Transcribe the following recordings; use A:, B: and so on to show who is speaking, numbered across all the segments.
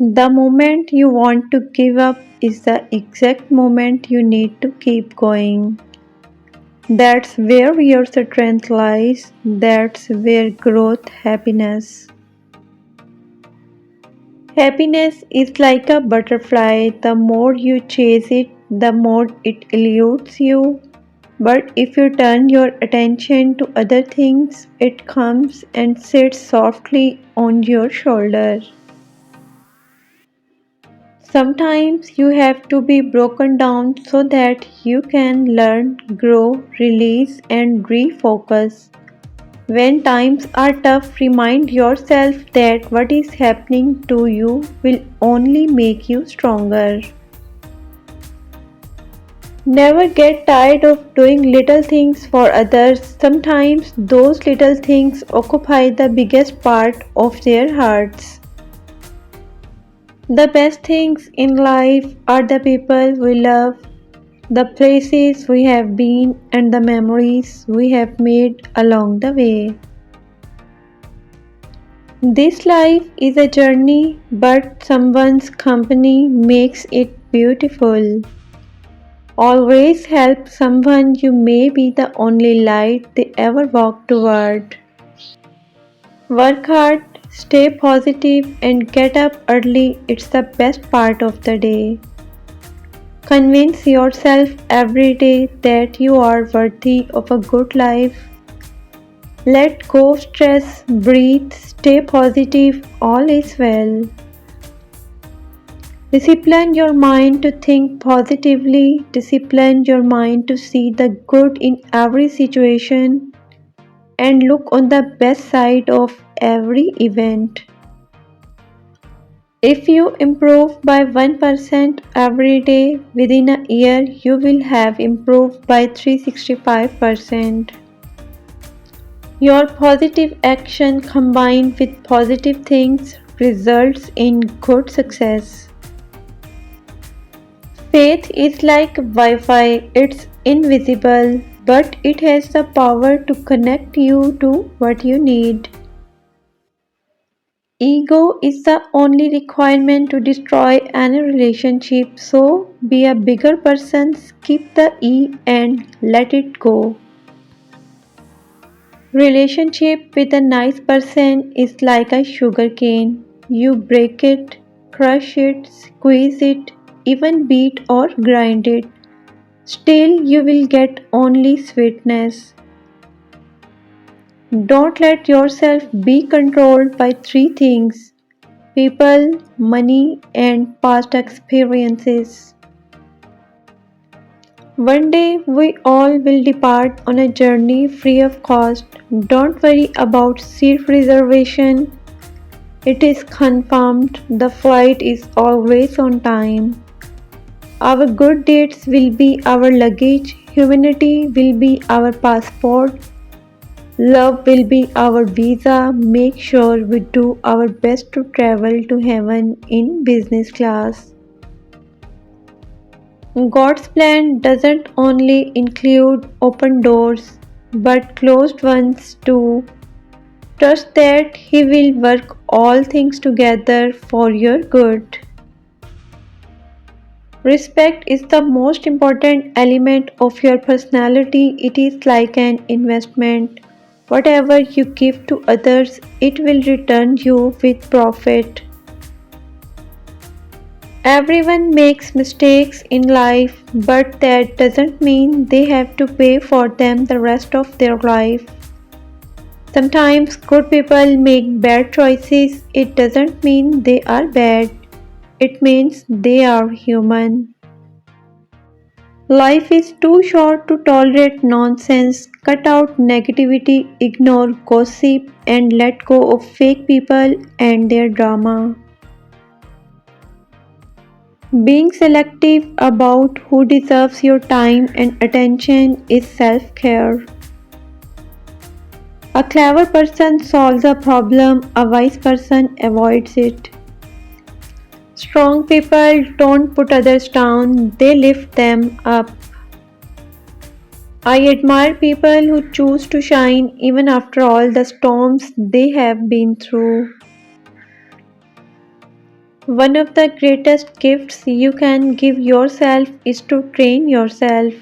A: The moment you want to give up is the exact moment you need to keep going. That's where your strength lies. That's where growth, happiness. Happiness is like a butterfly. The more you chase it, the more it eludes you. But if you turn your attention to other things, it comes and sits softly on your shoulder. Sometimes you have to be broken down so that you can learn, grow, release, and refocus. When times are tough, remind yourself that what is happening to you will only make you stronger. Never get tired of doing little things for others. Sometimes those little things occupy the biggest part of their hearts. The best things in life are the people we love, the places we have been, and the memories we have made along the way. This life is a journey, but someone's company makes it beautiful. Always help someone, you may be the only light they ever walk toward. Work hard, stay positive, and get up early. It's the best part of the day. Convince yourself every day that you are worthy of a good life. Let go of stress, breathe, stay positive, all is well. Discipline your mind to think positively, discipline your mind to see the good in every situation, and look on the best side of every event. If you improve by 1% every day, within a year you will have improved by 365%. Your positive action combined with positive things results in good success. Faith is like Wi Fi, it's invisible, but it has the power to connect you to what you need. Ego is the only requirement to destroy any relationship, so be a bigger person, skip the E and let it go. Relationship with a nice person is like a sugar cane. You break it, crush it, squeeze it, even beat or grind it. Still, you will get only sweetness. Don't let yourself be controlled by three things: people, money, and past experiences. One day we all will depart on a journey free of cost. Don't worry about seat reservation. It is confirmed the flight is always on time. Our good deeds will be our luggage, humanity will be our passport, love will be our visa. Make sure we do our best to travel to heaven in business class. God's plan doesn't only include open doors, but closed ones too. Trust that He will work all things together for your good. Respect is the most important element of your personality. It is like an investment. Whatever you give to others, it will return you with profit. Everyone makes mistakes in life, but that doesn't mean they have to pay for them the rest of their life. Sometimes good people make bad choices. It doesn't mean they are bad, it means they are human. Life is too short to tolerate nonsense. Cut out negativity, ignore gossip, and let go of fake people and their drama. Being selective about who deserves your time and attention is self care. A clever person solves a problem, a wise person avoids it. Strong people don't put others down, they lift them up. I admire people who choose to shine even after all the storms they have been through. One of the greatest gifts you can give yourself is to train yourself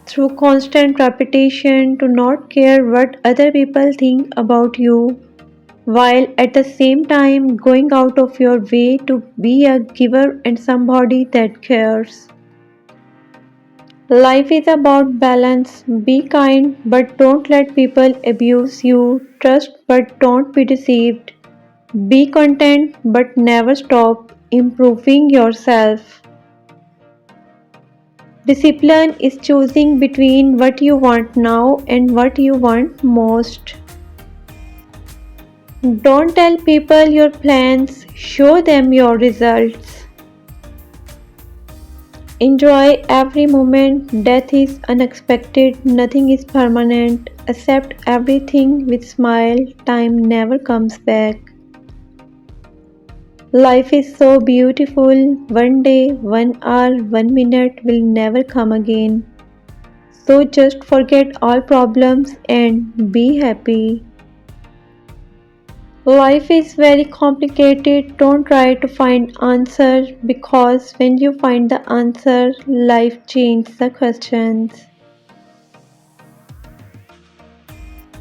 A: through constant repetition to not care what other people think about you, while at the same time going out of your way to be a giver and somebody that cares. Life is about balance. Be kind, but don't let people abuse you. Trust, but don't be deceived. Be content, but never stop improving yourself. Discipline is choosing between what you want now and what you want most. Don't tell people your plans, show them your results. Enjoy every moment. Death is unexpected, nothing is permanent. Accept everything with smile. Time never comes back. Life is so beautiful. One day, 1 hour, 1 minute will never come again. So just forget all problems and be happy. Life is very complicated. Don't try to find answer because when you find the answer, life changes the questions.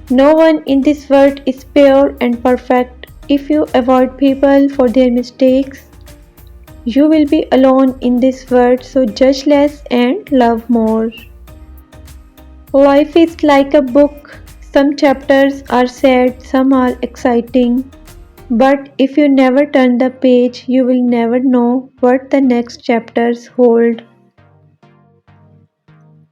A: No one in this world is pure and perfect. If you avoid people for their mistakes, you will be alone in this world, so judge less and love more. Life is like a book. Some chapters are sad, some are exciting. But if you never turn the page, you will never know what the next chapters hold.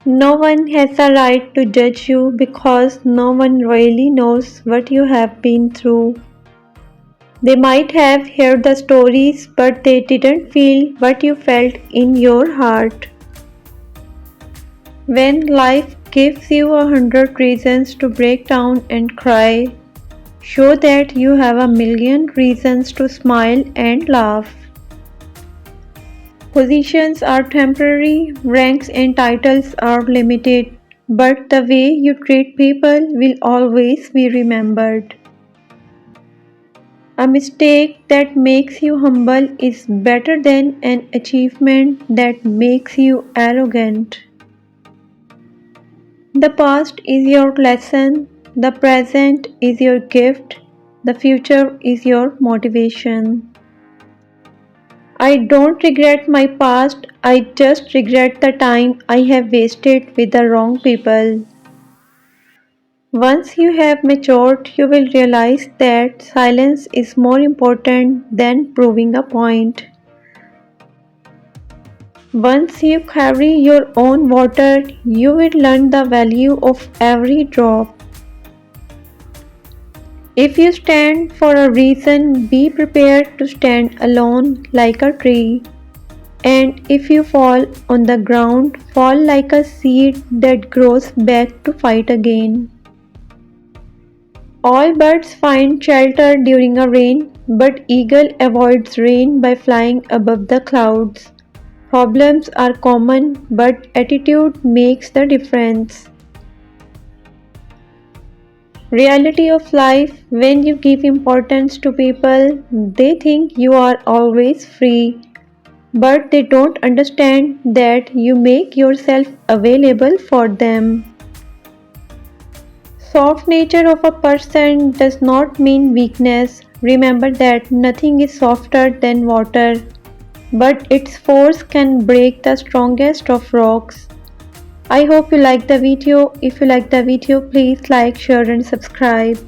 A: No one has a right to judge you because no one really knows what you have been through. They might have heard the stories, but they didn't feel what you felt in your heart. When life gives you 100 reasons to break down and cry, show that you have a million reasons to smile and laugh. Positions are temporary, ranks and titles are limited, but the way you treat people will always be remembered. A mistake that makes you humble is better than an achievement that makes you arrogant. The past is your lesson, the present is your gift, the future is your motivation. I don't regret my past, I just regret the time I have wasted with the wrong people. Once you have matured, you will realize that silence is more important than proving a point. Once you carry your own water, you will learn the value of every drop. If you stand for a reason, be prepared to stand alone like a tree. And if you fall on the ground, fall like a seed that grows back to fight again. All birds find shelter during a rain, but eagle avoids rain by flying above the clouds. Problems are common, but attitude makes the difference. Reality of life: when you give importance to people, they think you are always free, but they don't understand that you make yourself available for them. Soft nature of a person does not mean weakness. Remember that nothing is softer than water, but its force can break the strongest of rocks. I hope you liked the video. If you liked the video, please like, share and subscribe.